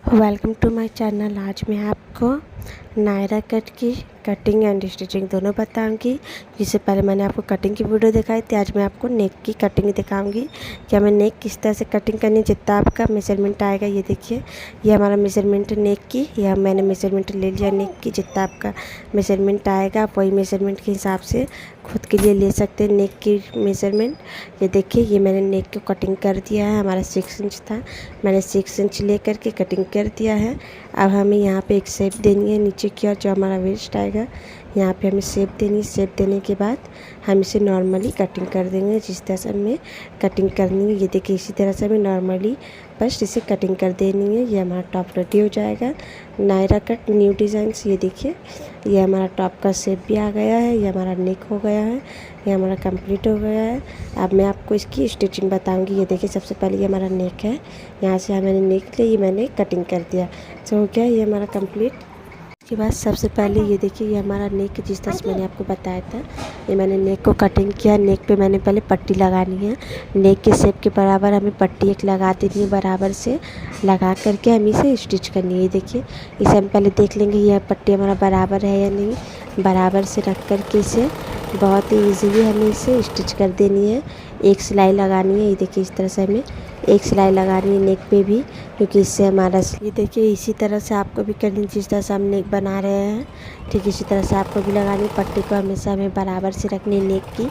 Welcome to my channel. आज मैं आपको नायरा कट की कटिंग एंड स्टिचिंग दोनों बताऊंगी। जिससे पहले मैंने आपको कटिंग की वीडियो दिखाई थी, आज मैं आपको नेक की कटिंग दिखाऊंगी कि हमें नेक किस तरह से कटिंग करनी, जितना आपका मेजरमेंट आएगा। ये देखिए, ये हमारा मेजरमेंट है नेक की। यह मैंने मेजरमेंट ले लिया नेक की। जितना आपका मेजरमेंट आएगा आप वही मेजरमेंट के हिसाब से खुद के लिए ले सकते हैं नेक की मेजरमेंट। ये देखिए, ये मैंने नेक को कटिंग कर दिया है। हमारा 6 इंच था, मैंने 6 इंच ले करके कटिंग कर दिया है। अब हमें यहाँ पे एक शेप देनी है नीचे की ओर, जो हमारा वेस्ट आएगा यहाँ पे हमें शेप देनी है। शेप देने के बाद हम इसे नॉर्मली कटिंग कर देंगे, जिस तरह से हमें कटिंग करनी है। ये देखिए, इसी तरह से हमें नॉर्मली बस इसे कटिंग कर देनी है। ये हमारा टॉप रेडी हो जाएगा, नायरा कट न्यू डिज़ाइन। ये देखिए, ये हमारा टॉप का शेप भी आ गया है, ये हमारा नेक हो गया है, ये हमारा कंप्लीट हो गया है। अब मैं आपको इसकी स्टिचिंग बताऊंगी। ये देखिए, सबसे पहले ये हमारा नेक है, यहाँ से मैंने नेक ली, ये मैंने कटिंग कर दिया। तो हो गया ये हमारा कंप्लीट। उसके बाद सबसे पहले ये देखिए, ये हमारा नेक जिस तरह से मैंने आपको बताया था, ये मैंने नेक को कटिंग किया। नेक पे मैंने पहले पट्टी लगानी है। नेक के शेप के बराबर हमें पट्टी एक लगा देनी है, बराबर से लगा करके हम इसे स्टिच करनी है। ये देखिए, इसे हम पहले देख लेंगे यह पट्टी हमारा बराबर है या नहीं। बराबर से रख करके इसे बहुत ही ईजीली हमें इसे स्टिच कर देनी है। एक सिलाई लगानी है। ये देखिए, इस तरह से हमें एक सिलाई लगानी है नेक पे भी, क्योंकि इससे हमारा, ये देखिए, इसी तरह से आपको भी करनी, जिस तरह से हम नेक बना रहे हैं ठीक इसी तरह से आपको भी लगानी। पट्टी को हमेशा हमें बराबर से रखनी है नेक की।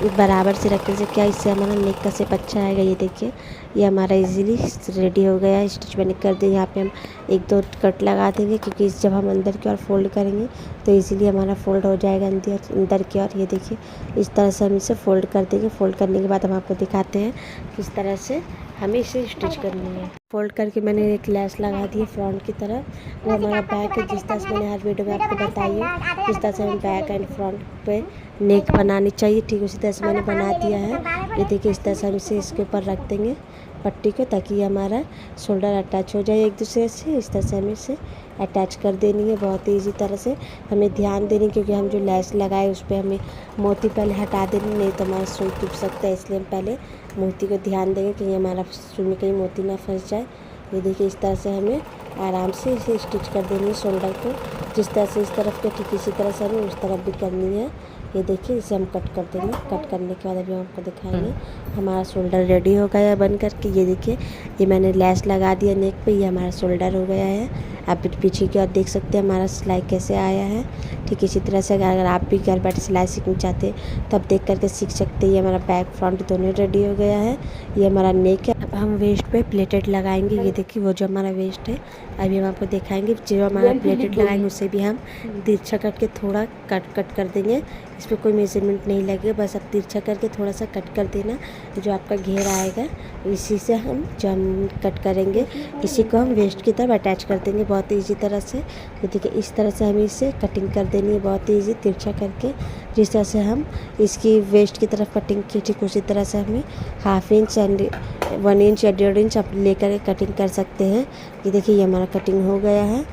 बराबर से रखने से क्या, इससे हमारा नेक का शेप अच्छा आएगा। ये देखिए, ये हमारा इजीली रेडी हो गया है। स्टिच मैंने कर दी। यहाँ पे हम 1-2 कट लगा देंगे, क्योंकि जब हम अंदर की ओर फोल्ड करेंगे तो इजीली हमारा फोल्ड हो जाएगा अंदर की ओर। ये देखिए, इस तरह से हम इसे फोल्ड कर देंगे। फोल्ड करने के बाद हम आपको दिखाते हैं किस तरह से हमें इसे स्टिच करनी है। फोल्ड करके मैंने एक लेस लगा दी है फ्रंट की तरफ, वो हमारा बैक है। जिस तरह से मैंने हर वीडियो में आपको बताई है, जिस तरह से हमें बैक एंड फ्रंट पे नेक बनानी चाहिए, ठीक उसी तरह से मैंने बना दिया है। ये देखिए, इस तरह से हम इसे इसके ऊपर रख देंगे पट्टी को, ताकि हमारा शोल्डर अटैच हो जाए एक दूसरे से। इस तरह से हमें इसे अटैच कर देनी है बहुत ही ईजी तरह से। हमें ध्यान देनी, क्योंकि हम जो लेस लगाए उस पर हमें मोती पहले हटा देनी, नहीं तो हमारा सुई टूट सकता है। इसलिए हम पहले मोती को ध्यान देंगे कि हमारा सुई में कहीं मोती ना फंस जाए। ये देखिए, इस तरह से हमें आराम से इसे स्टिच कर देनी है शोल्डर को। जिस तरह से इस तरफ के ठीक इसी तरह से हमें उस तरफ भी करनी है। ये देखिए, इसे हम कट कर देंगे। कट करने के बाद अभी हम आपको दिखाएंगे हमारा शोल्डर रेडी हो गया है बन करके। ये देखिए, ये मैंने लेस लगा दिया नेक पे, ये हमारा शोल्डर हो गया है। आप पीछे की ओर देख सकते हैं हमारा सिलाई कैसे आया है। ठीक इसी तरह से अगर आप भी घर बैठे सिलाई सीखना चाहते हैं तो आप देख करके सीख सकते हैं। ये हमारा बैक फ्रंट दोनों रेडी हो गया है। ये हमारा नेक है। अब हम वेस्ट पे प्लेटेड लगाएंगे। ये देखिए, वो जो हमारा वेस्ट है अभी हम आपको दिखाएंगे। जो हमारा प्लेटेड लगाएंगे उसे भी हम तिरछा करके थोड़ा कट कर देंगे। इस पर कोई मेजरमेंट नहीं लगेगा, बस आप तिरछा करके थोड़ा सा कट कर देना। जो आपका घेर आएगा इसी से हम जो हम कट करेंगे, इसी को हम वेस्ट की तरफ अटैच कर देंगे बहुत ईजी तरह से। ये देखिए, इस तरह से हमें इसे कटिंग कर देनी है बहुत ईजी, तिरछा करके। जिस तरह से हम इसकी वेस्ट की तरफ कटिंग की, ठीक उसी तरह से हमें 1/2 इंच एंड 1 इंच या 1.5 इंच आप लेकर कटिंग कर सकते हैं। ये देखिए, ये हमारा कटिंग हो गया है।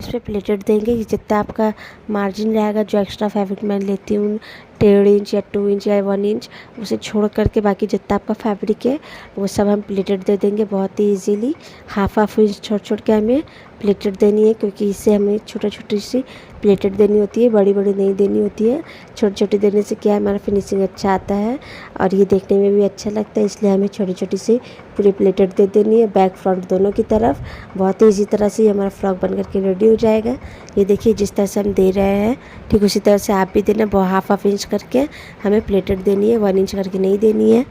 इस पर प्लेटेड देंगे। जितना आपका मार्जिन रहेगा, जो एक्स्ट्रा फैब्रिक मैं लेती हूँ 1.5 इंच या 2 इंच या 1 इंच, उसे छोड़ करके बाकी जितना आपका फैब्रिक है वो सब हम प्लेटेड दे देंगे बहुत ही ईजीली। 1/2 इंच छोड़ के हमें प्लेटेड देनी है, क्योंकि इससे हमें छोटी सी प्लेटेड देनी होती है, बड़ी नहीं देनी होती है। छोटी देने से क्या है, हमारा फिनिशिंग अच्छा आता है और ये देखने में भी अच्छा लगता है। इसलिए हमें छोटी सी पूरी प्लेटेड दे देनी है बैक फ्रंट दोनों की तरफ। बहुत ही ईजी तरह से ये हमारा फ्रॉक बन करके रेडी हो जाएगा। ये देखिए, जिस तरह से हम दे रहे हैं ठीक उसी तरह से आप भी देना। 1/2 इंच करके हमें प्लेटेड देनी है, 1 इंच करके नहीं देनी है।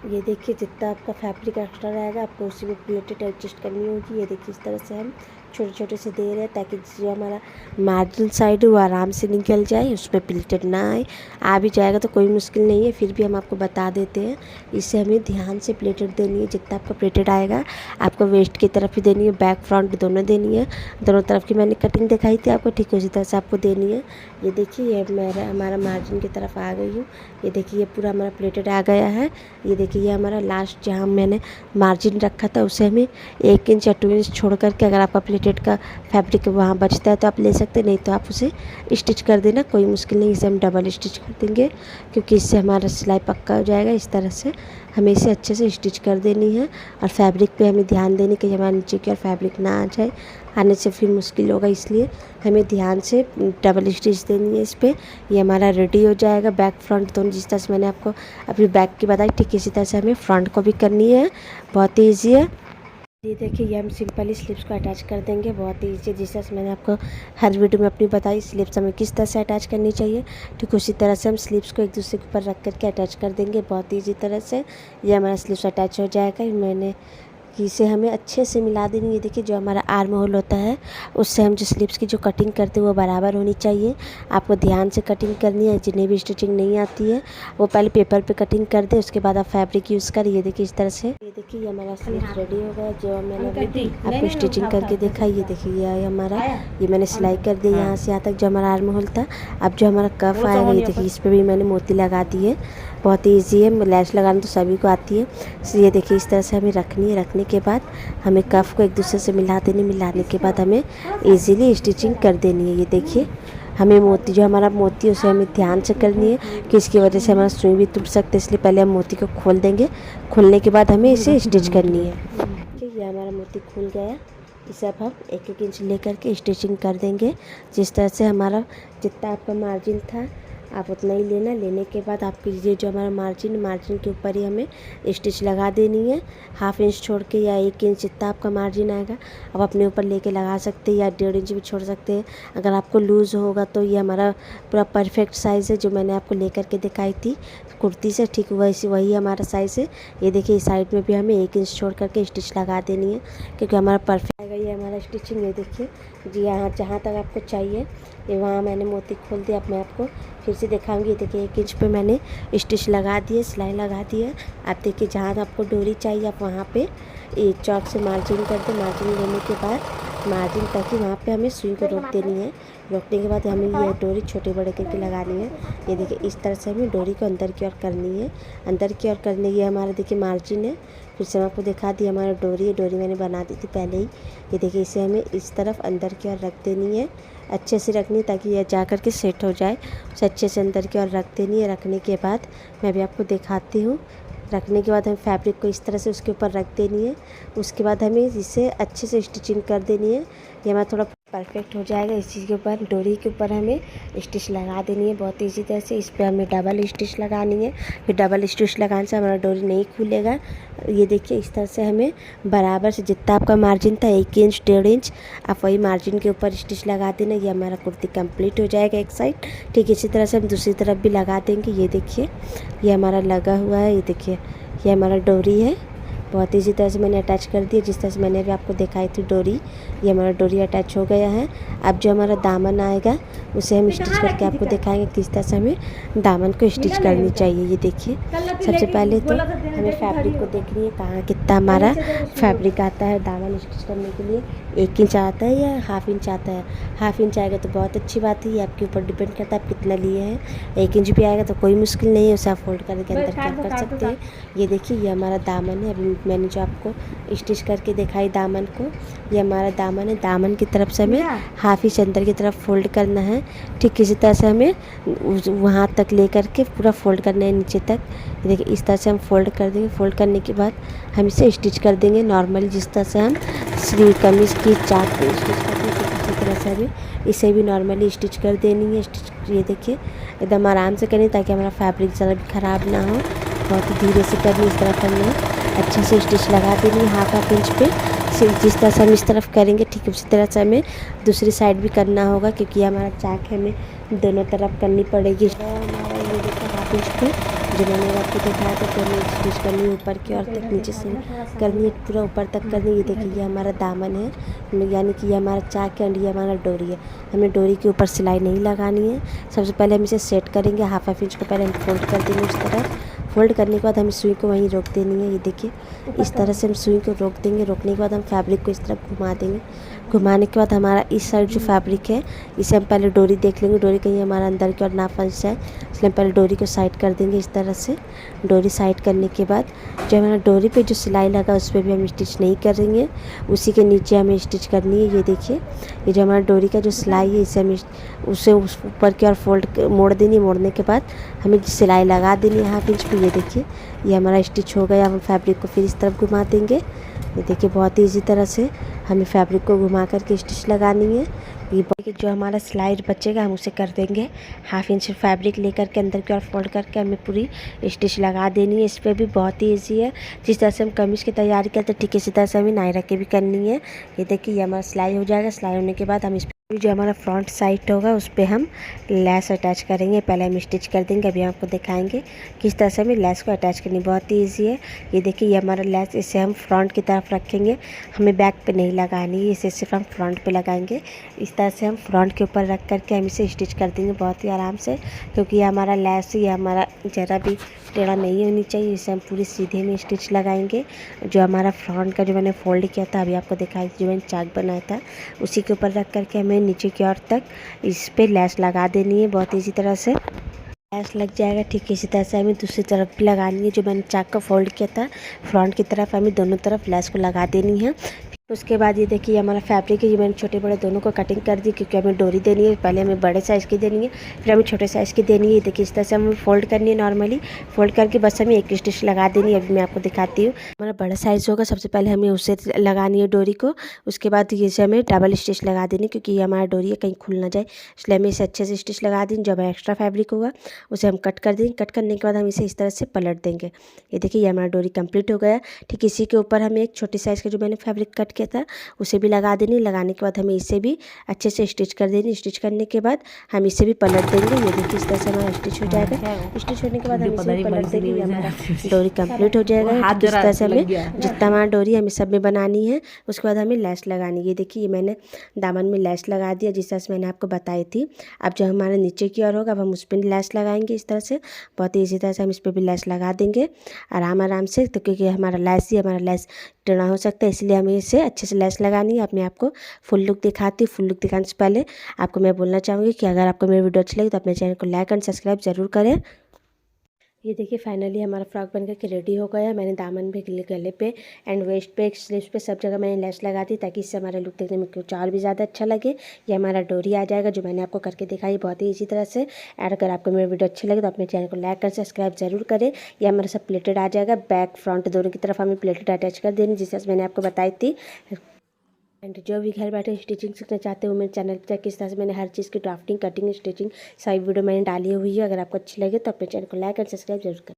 ये देखिए, जितना आपका फैब्रिक एक्स्ट्रा रहेगा आपको उसी में प्लेटेड एडजस्ट करनी होगी। ये देखिए, इस तरह से हम छोटे से दे रहे हैं, ताकि जो हमारा मार्जिन साइड है वो आराम से निकल जाए, उसमें प्लेटेड ना आए। आ भी जाएगा तो कोई मुश्किल नहीं है, फिर भी हम आपको बता देते हैं। इससे हमें ध्यान से प्लेटेड देनी है। जितना आपका प्लेटेड आएगा आपको वेस्ट की तरफ ही देनी है, बैक फ्रंट दोनों देनी है। दोनों तरफ की मैंने कटिंग दिखाई थी आपको, ठीक उसी तरह से आपको देनी है। ये देखिए, ये हमारा मार्जिन की तरफ आ गई हूँ। ये देखिए, ये पूरा हमारा प्लेटेड आ गया है। ये देखिए, ये हमारा लास्ट जहाँ मैंने मार्जिन रखा था उसे हमें 1 इंच या 2 इंच छोड़ करके, अगर आपका रिलेटेड का फैब्रिक वहाँ बचता है तो आप ले सकते हैं, नहीं तो आप उसे स्टिच कर देना, कोई मुश्किल नहीं। इसे हम डबल स्टिच कर देंगे क्योंकि इससे हमारा सिलाई पक्का हो जाएगा। इस तरह से हमें इसे अच्छे से स्टिच कर देनी है और फैब्रिक पे हमें ध्यान देने कि हमारे नीचे की ओर फैब्रिक ना आ जाए, आने से फिर मुश्किल होगा, इसलिए हमें ध्यान से डबल स्टिच देनी है इस पर। ये हमारा रेडी हो जाएगा बैक फ्रंट दोनों। जिस तरह से मैंने आपको अभी बैक की बताई ठीक इसी तरह से हमें फ्रंट को भी करनी है, बहुत ही ईजी है। ये देखिए ये हम सिंपली स्लिप्स को अटैच कर देंगे, बहुत ही ईजी। जिस तरह से मैंने आपको हर वीडियो में अपनी बताई स्लिप्स हमें किस तरह से अटैच करनी चाहिए, ठीक उसी तरह से हम स्लिप्स को एक दूसरे के ऊपर रख करके अटैच कर देंगे बहुत ईजी तरह से। ये हमारा स्लिप्स अटैच हो जाएगा। मैंने कि इसे हमें अच्छे से मिला देनी है। देखिए जो हमारा आर्म होल होता है उससे हम जो स्लिप्स की जो कटिंग करते हैं वो बराबर होनी चाहिए। आपको ध्यान से कटिंग करनी है। जिन्हें भी स्टिचिंग नहीं आती है वो पहले पेपर पे कटिंग कर दे, उसके बाद आप फैब्रिक यूज़ करें। ये देखिए इस तरह से। ये देखिए ये हमारा स्लिप्स रेडी हो गया जो मैंने आपको स्टिचिंग करके देखा। ये देखिए ये हमारा, ये मैंने सिलाई कर दी यहाँ से यहाँ तक जो हमारा आर्म होल था। अब जो हमारा कफ आएगा ये देखिए इस पर भी मैंने मोती लगा दी है, बहुत ही ईजी है। लैस लगाना तो सभी को आती है। ये देखिए इस तरह से हमें रखनी है। रखने के बाद हमें कफ को एक दूसरे से मिला देनी, मिलाने के बाद हमें इजीली स्टिचिंग कर देनी है। ये देखिए हमें मोती जो हमारा मोती है उसे हमें ध्यान से करनी है कि इसकी वजह से हमारा सुई भी टूट सकता है, इसलिए पहले हम मोती को खोल देंगे। खोलने के बाद हमें इसे स्टिच करनी है। ये हमारा मोती खुल गया, इसे अब हम 1-1 इंच लेकर के स्टिचिंग कर देंगे। जिस तरह से हमारा जितना आपका मार्जिन था आप उतना ही लेना। लेने के बाद आपकी ये जो हमारा मार्जिन के ऊपर ही हमें स्टिच लगा देनी है। 1/2 इंच छोड़ के या 1 इंच जितना आपका मार्जिन आएगा आप अपने ऊपर लेके लगा सकते हैं, या 1.5 इंच भी छोड़ सकते हैं। अगर आपको लूज़ होगा तो ये हमारा पूरा परफेक्ट साइज़ है जो मैंने आपको लेकर के दिखाई थी कुर्ती से, ठीक वही हमारा साइज़ है। ये देखिए इस साइड में भी हमें 1 इंच छोड़ करके स्टिच लगा देनी है क्योंकि हमारा परफेक्ट आएगा ये हमारा स्टिचिंग। ये देखिए जी यहाँ जहाँ तक आपको चाहिए ये वहाँ मैंने मोती खोल दिया। अब मैं आपको फिर से दिखाऊंगी। देखिए 1 इंच पे मैंने स्टिच लगा दी है, सिलाई लगा दी है। आप देखिए जहाँ आपको डोरी चाहिए आप वहाँ पे एक चौक से मार्जिन कर दें। मार्जिन लेने के बाद मार्जिन तक ही वहाँ पे हमें सुई को रोक देनी है। रोकने के बाद हमें ये डोरी छोटे बड़े करके लगानी है। ये देखिए इस तरह से हमें डोरी को अंदर की ओर करनी है। अंदर की ओर करने ये हमारा देखिए मार्जिन है। फिर से मैं आपको दिखा दी हमारा डोरी है। डोरी मैंने बना दी थी पहले ही। ये देखिए इसे हमें इस तरफ अंदर की ओर रख देनी है, अच्छे से रखनी ताकि यह जा कर के सेट हो जाए। उसे अच्छे से अंदर की ओर रख देनी है। रखने के बाद मैं भी आपको दिखाती हूँ। रखने के बाद हमें फैब्रिक को इस तरह से उसके ऊपर रख देनी है। उसके बाद हमें इसे अच्छे से स्टिचिंग कर देनी है। ये हमारा थोड़ा परफेक्ट हो जाएगा। इस चीज़ के ऊपर डोरी के ऊपर हमें स्टिच लगा देनी है बहुत इजी तरह से। इस पर हमें डबल स्टिच लगानी है। फिर डबल स्टिच लगाने से हमारा डोरी नहीं खुलेगा। ये देखिए इस तरह से हमें बराबर से जितना आपका मार्जिन था 1 इंच 1.5 इंच आप वही मार्जिन के ऊपर स्टिच लगा देना। ये हमारा कुर्ती कंप्लीट हो जाएगा एक साइड। ठीक इसी तरह से हम दूसरी तरफ भी लगा देंगे। ये देखिए ये हमारा लगा हुआ है। ये देखिए ये हमारा डोरी है, बहुत इसी तरह से मैंने अटैच कर दिया जिस तरह से मैंने भी आपको दिखाई थी डोरी। ये हमारा डोरी अटैच हो गया है। अब जो हमारा दामन आएगा उसे हम स्टिच करके आपको दिखाएंगे किस तरह से हमें दामन को स्टिच करनी चाहिए। ये देखिए सबसे पहले तो हमें फैब्रिक को देखनी है कहाँ कितना हमारा फैब्रिक आता है दामन स्टिच करने के लिए। 1 इंच आता है या 1/2 इंच आता है? 1/2 इंच आएगा तो बहुत अच्छी बात है। ये आपके ऊपर डिपेंड करता है आप कितना लिए हैं। 1 इंच भी आएगा तो कोई मुश्किल नहीं है, उसे आप फोल्ड करके अंदर क्या कर सकते हैं। ये देखिए ये हमारा दामन है। अभी मैंने जो आपको स्टिच करके दिखाई दामन को, ये हमारा दामन है। दामन की तरफ से हमें 1/2 इंच अंदर की तरफ फोल्ड करना है। ठीक किसी तरह से हमें वहाँ तक लेकर के पूरा फोल्ड करना है नीचे तक। देखिए इस तरह से हम फोल्ड कर देंगे। फोल्ड करने के बाद हम इसे स्टिच कर देंगे नॉर्मली जिस तरह से हम स्लीव कमीज की चाक पे स्टिच करते हैं इसी तरह से हमें इसे भी नॉर्मली स्टिच कर देनी है। स्टिच ये देखिए एकदम आराम से करें ताकि हमारा फैब्रिक ज़रा भी ख़राब ना हो। बहुत ही धीरे से करनी, इस तरह करनी है। अच्छे से स्टिच लगा देनी है 1/2 इंच पे। जिस तरह से हम इस तरफ करेंगे ठीक उसी तरह से हमें दूसरी साइड भी करना होगा क्योंकि हमारा चाक है हमें दोनों तरफ करनी पड़ेगी। हमारा ये देखो 1/2 इंच पे जो मैंने आपको दिखाया था तो हमें स्टिच करनी है ऊपर की ओर तक, नीचे से करनी है पूरा ऊपर तक करनी है। ये देखिए ये हमारा दामन है, यानी कि ये हमारा चाक है और ये हमारा डोरी है। हमें डोरी के ऊपर सिलाई नहीं लगानी है। सबसे पहले हम इसे सेट करेंगे। 1/2 इंच को पहले हम फोल्ड कर देंगे उस तरफ। फोल्ड करने के बाद हमें सुई को वहीं रोक देनी है। ये देखिए इस तरह से हम सुई को रोक देंगे। रोकने के बाद हम फैब्रिक को इस तरफ घुमा देंगे। घुमाने के बाद हमारा इस साइड जो फैब्रिक है इसे हम पहले डोरी देख लेंगे, डोरी कहीं हमारा अंदर की ओर ना फंस जाए, इसलिए हम पहले डोरी को साइड कर देंगे। इस तरह से डोरी साइड करने के बाद जो हमारा डोरी पे जो सिलाई लगा उस पर भी हम स्टिच नहीं करेंगे, उसी के नीचे हमें स्टिच करनी है। ये देखिए ये जो हमारा डोरी का जो सिलाई है इसे हम उसे उस ऊपर की ओर फोल्ड मोड़ देनी। मोड़ने के बाद हमें सिलाई लगा देनी है 1/2 इंच पे। ये देखिए ये हमारा स्टिच हो गया। हम फैब्रिक को फिर इस तरफ घुमा देंगे। ये देखिए बहुत ही इजी तरह से हमें फैब्रिक को घुमा करके स्टिच लगानी है। ये जो हमारा सिलाई बचेगा हम उसे कर देंगे 1/2 इंच फैब्रिक लेकर के अंदर की ओर फोल्ड करके हमें पूरी स्टिच लगा देनी है। इस पर भी बहुत ही ईजी है। जिस तरह से हम कमीज़ की तैयारी करते हैं ठीक इसी तरह से हमें नायरा की भी करनी है। ये देखिए ये हमारा सिलाई हो जाएगा। सिलाई होने के बाद हम इस जो हमारा फ्रंट साइड होगा उस पर हम लेस अटैच करेंगे। पहले हम स्टिच कर देंगे, अभी हम आपको दिखाएंगे किस तरह से हमें लेस को अटैच करनी। बहुत ही ईजी है। ये देखिए ये हमारा लेस, इसे हम फ्रंट की तरफ रखेंगे, हमें बैक पे नहीं लगानी है, इसे सिर्फ हम फ्रंट पे लगाएंगे। इस तरह से हम फ्रंट के ऊपर रख करके हम इसे स्टिच कर देंगे बहुत ही आराम से, क्योंकि ये हमारा लेस ये हमारा ज़रा भी टेढ़ा नहीं होनी चाहिए। इसे हम पूरी सीधे में स्टिच लगाएंगे। जो हमारा फ्रंट का जो मैंने फोल्ड किया था अभी आपको दिखाई, जो मैंने चाक बनाया था उसी के ऊपर रख करके हमें नीचे की ओर तक इस पे लेस लगा देनी है बहुत इसी तरह से। लेस लग जाएगा ठीक इसी तरह से हमें दूसरी तरफ भी लगानी है। जो मैंने चाक का फोल्ड किया था फ्रंट की तरफ हमें दोनों तरफ लेस को लगा देनी है। उसके बाद ये देखिए हमारा फैब्रिक है, ये मैंने छोटे बड़े दोनों को कटिंग कर दी, क्योंकि हमें डोरी देनी है। पहले हमें बड़े साइज़ की देनी है, फिर हमें छोटे साइज़ की देनी है। देखिए इस तरह से हमें फोल्ड करनी है। नॉर्मली फोल्ड करके बस हमें एक स्टिच लगा देनी है। अभी मैं आपको दिखाती हूँ। हमारा बड़ा साइज़ होगा, सबसे पहले हमें उसे लगानी है डोरी को। उसके बाद ये से हमें डबल स्टिच लगा देनी, क्योंकि ये हमारा डोरी है कहीं खुल ना जाए, इसलिए हमें इसे अच्छे से स्टिच लगा देंगे। जो हमारा एक्स्ट्रा फैब्रिक होगा उसे हम कट कर देंगे। कट करने के बाद हम इसे इस तरह से पलट देंगे। ये देखिए ये हमारा डोरी कंप्लीट हो गया। ठीक इसी के ऊपर हमें एक छोटी साइज़ का जो मैंने फैब्रिक कट किया था उसे भी लगा देनी। लगाने के बाद हमें इसे भी अच्छे से स्टिच कर देनी। स्टिच करने के बाद हम इसे भी पलट देंगे। ये देखिए इस तरह से हमारा स्टिच हो जाएगा। स्टिच होने के बाद हम इसे भी पलट देंगे। ये हमारा डोरी कंप्लीट हो जाएगा। इस तरह से हमें जितना हमारा डोरी हमें सब में बनानी है। उसके बाद हमें लेस लगानी है। ये देखिए ये मैंने दामन में लेस लगा दिया जिस तरह से मैंने आपको बताई थी। अब जो हमारा नीचे की ओर होगा अब हम उस पर लेस लगाएंगे इस तरह से। बहुत ही इसी तरह से हम इस पर भी लेस लगा देंगे आराम से, तो क्योंकि हमारा लेस टेढ़ा हो सकता है, इसलिए हमें इसे अच्छे से लेस लगानी है। अब मैं आपको फुल लुक दिखाती हूँ। फुल लुक दिखाने से पहले आपको मैं बोलना चाहूँगी कि अगर आपको मेरी वीडियो अच्छी लगी तो अपने चैनल को लाइक एंड सब्सक्राइब जरूर करें। ये देखिए फाइनली हमारा फ्रॉक बनकर के रेडी हो गया है। मैंने दामन पे, गले पे एंड वेस्ट पे, स्लीव्स पे सब जगह मैंने लेस लगा दी, ताकि इससे हमारा लुक देखने में कुछ और भी ज़्यादा अच्छा लगे। ये हमारा डोरी आ जाएगा जो मैंने आपको करके दिखाई बहुत ही इसी तरह से। और अगर आपको मेरी वीडियो अच्छी लगे तो अपने चैनल को लाइक कर सब्सक्राइब जरूर करें। ये हमारा सब प्लेटेड आ जाएगा। बैक फ्रंट दोनों की तरफ हमें प्लेटेड अटैच कर देनी, जिस तरह से मैंने आपको बताई थी। एंड जो भी घर बैठे स्टिचिंग सीखना चाहते हो मेरे चैनल पर किस तरह से मैंने हर चीज़ की ड्राफ्टिंग, कटिंग, स्टिचिंग सारी वीडियो मैंने डाली हुई है। अगर आपको अच्छी लगे तो अपने चैनल को लाइक एंड सब्सक्राइब जरूर करें।